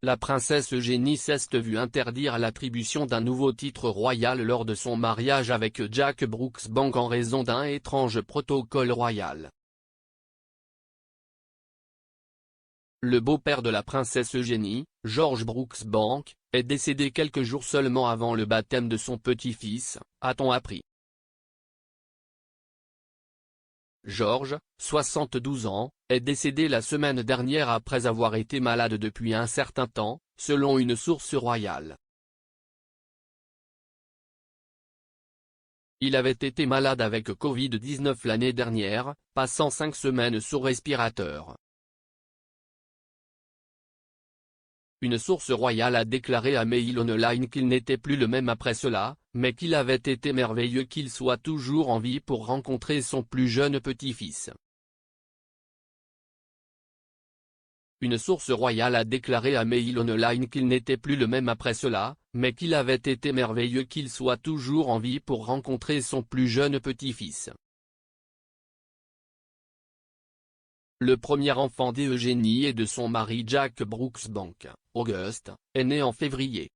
la princesse Eugénie s'est vue interdire l'attribution d'un nouveau titre royal lors de son mariage avec Jack Brooksbank en raison d'un étrange protocole royal. Le beau-père de la princesse Eugénie, George Brooksbank, est décédé quelques jours seulement avant le baptême de son petit-fils, a-t-on appris. George, 72 ans, est décédé la semaine dernière après avoir été malade depuis un certain temps, selon une source royale. Il avait été malade avec Covid-19 l'année dernière, passant 5 semaines sous respirateur. Une source royale a déclaré à Mail Online qu'il n'était plus le même après cela, mais qu'il avait été merveilleux qu'il soit toujours en vie pour rencontrer son plus jeune petit-fils. Une source royale a déclaré à Mail Online qu'il n'était plus le même après cela, mais qu'il avait été merveilleux qu'il soit toujours en vie pour rencontrer son plus jeune petit-fils. Le premier enfant d'Eugénie et de son mari Jack Brooksbank, Auguste, est né en février.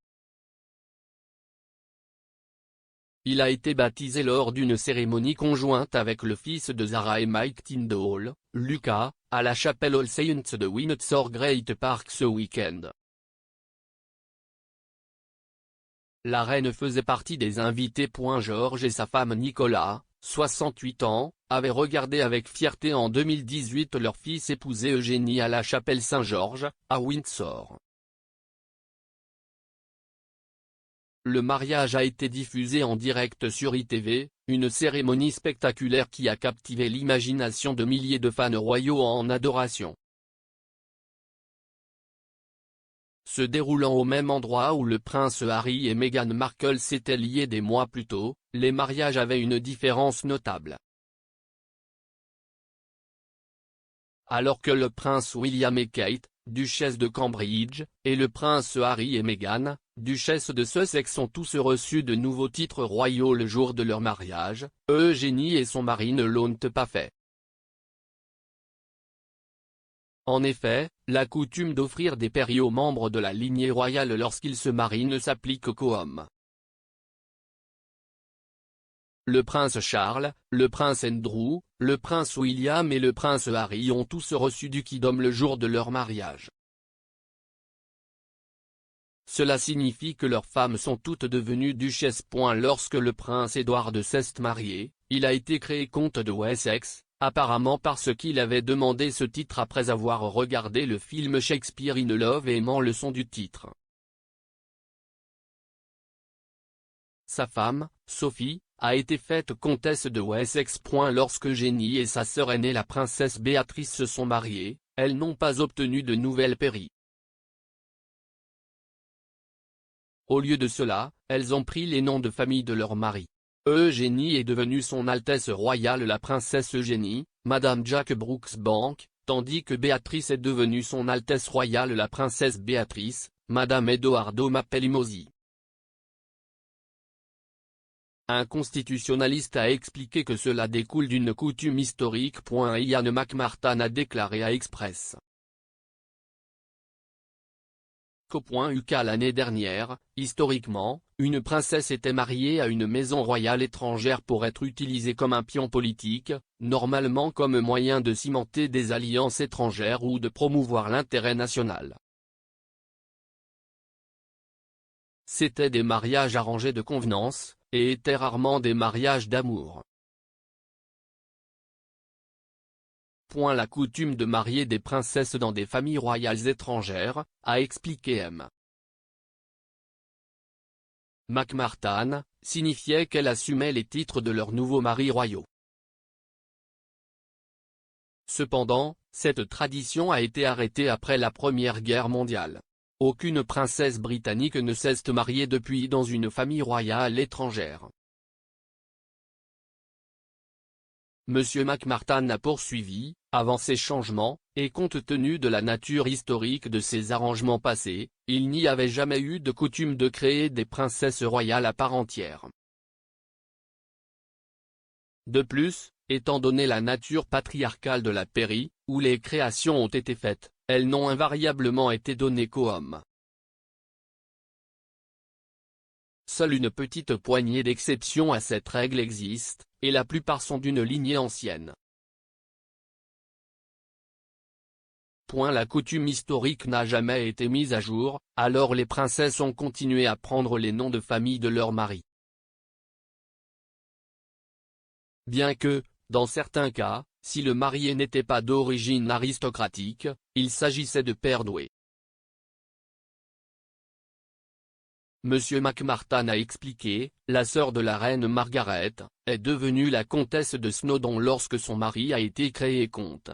Il a été baptisé lors d'une cérémonie conjointe avec le fils de Zara et Mike Tyndall, Lucas, à la chapelle All Saints de Windsor Great Park ce week-end. La reine faisait partie des invités. George et sa femme Nicola, 68 ans, avaient regardé avec fierté en 2018 leur fils épouser Eugénie à la chapelle Saint-Georges, à Windsor. Le mariage a été diffusé en direct sur ITV, une cérémonie spectaculaire qui a captivé l'imagination de milliers de fans royaux en adoration. Se déroulant au même endroit où le prince Harry et Meghan Markle s'étaient liés des mois plus tôt, les mariages avaient une différence notable. Alors que le prince William et Kate, duchesse de Cambridge, et le prince Harry et Meghan, duchesse de Sussex ont tous reçu de nouveaux titres royaux le jour de leur mariage, Eugénie et son mari ne l'ont pas fait. En effet, la coutume d'offrir des pairies aux membres de la lignée royale lorsqu'ils se marient ne s'applique qu'aux hommes. Le prince Charles, le prince Andrew, le prince William et le prince Harry ont tous reçu du kingdom le jour de leur mariage. Cela signifie que leurs femmes sont toutes devenues duchesses. Lorsque le prince Édouard s'est marié, il a été créé comte de Wessex, apparemment parce qu'il avait demandé ce titre après avoir regardé le film Shakespeare in Love et aimant le son du titre. Sa femme, Sophie, a été faite comtesse de Wessex. Lorsque Eugénie et sa sœur aînée la princesse Béatrice se sont mariées, elles n'ont pas obtenu de nouvelles pairies. Au lieu de cela, elles ont pris les noms de famille de leur mari. Eugénie est devenue Son Altesse Royale la Princesse Eugénie, Madame Jack Brooksbank, tandis que Béatrice est devenue Son Altesse Royale la Princesse Béatrice, Madame Edoardo Mapelimosi. Un constitutionnaliste a expliqué que cela découle d'une coutume historique. Ian McMartin a déclaré à Express. UK l'année dernière, historiquement, une princesse était mariée à une maison royale étrangère pour être utilisée comme un pion politique, normalement comme moyen de cimenter des alliances étrangères ou de promouvoir l'intérêt national. C'étaient des mariages arrangés de convenance, et étaient rarement des mariages d'amour. La coutume de marier des princesses dans des familles royales étrangères, a expliqué M. McMartin, signifiait qu'elle assumait les titres de leurs nouveaux maris royaux. Cependant, cette tradition a été arrêtée après la Première Guerre mondiale. Aucune princesse britannique ne s'est mariée depuis dans une famille royale étrangère. M. McMartin a poursuivi, avant ces changements, et compte tenu de la nature historique de ces arrangements passés, il n'y avait jamais eu de coutume de créer des princesses royales à part entière. De plus, étant donné la nature patriarcale de la pairie, où les créations ont été faites, elles n'ont invariablement été données qu'aux hommes. Seule une petite poignée d'exceptions à cette règle existe, et la plupart sont d'une lignée ancienne. La coutume historique n'a jamais été mise à jour, alors les princesses ont continué à prendre les noms de famille de leur mari. Bien que, dans certains cas, si le marié n'était pas d'origine aristocratique, il s'agissait de père doué. Monsieur McMartin a expliqué, la sœur de la reine Margaret, est devenue la comtesse de Snowdon lorsque son mari a été créé comte.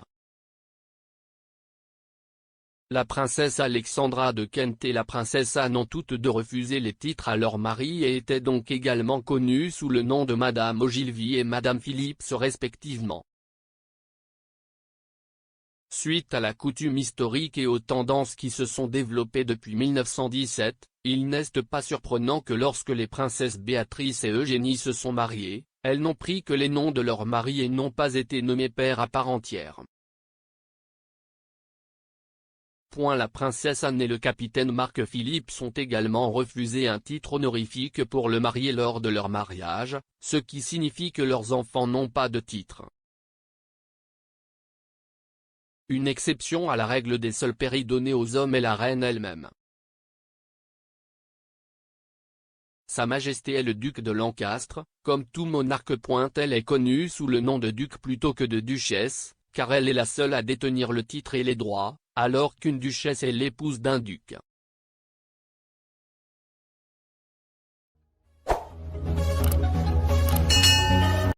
La princesse Alexandra de Kent et la princesse Anne ont toutes deux refusé les titres à leur mari et étaient donc également connues sous le nom de Madame Ogilvy et Madame Phillips respectivement. Suite à la coutume historique et aux tendances qui se sont développées depuis 1917, il n'est pas surprenant que lorsque les princesses Béatrice et Eugénie se sont mariées, elles n'ont pris que les noms de leur mari et n'ont pas été nommées pères à part entière. La princesse Anne et le capitaine Mark Phillips ont également refusé un titre honorifique pour le marié lors de leur mariage, ce qui signifie que leurs enfants n'ont pas de titre. Une exception à la règle des seuls pairies donnés aux hommes est la reine elle-même. Sa Majesté est le duc de Lancastre, comme tout monarque. Elle est connue sous le nom de duc plutôt que de duchesse, car elle est la seule à détenir le titre et les droits, alors qu'une duchesse est l'épouse d'un duc.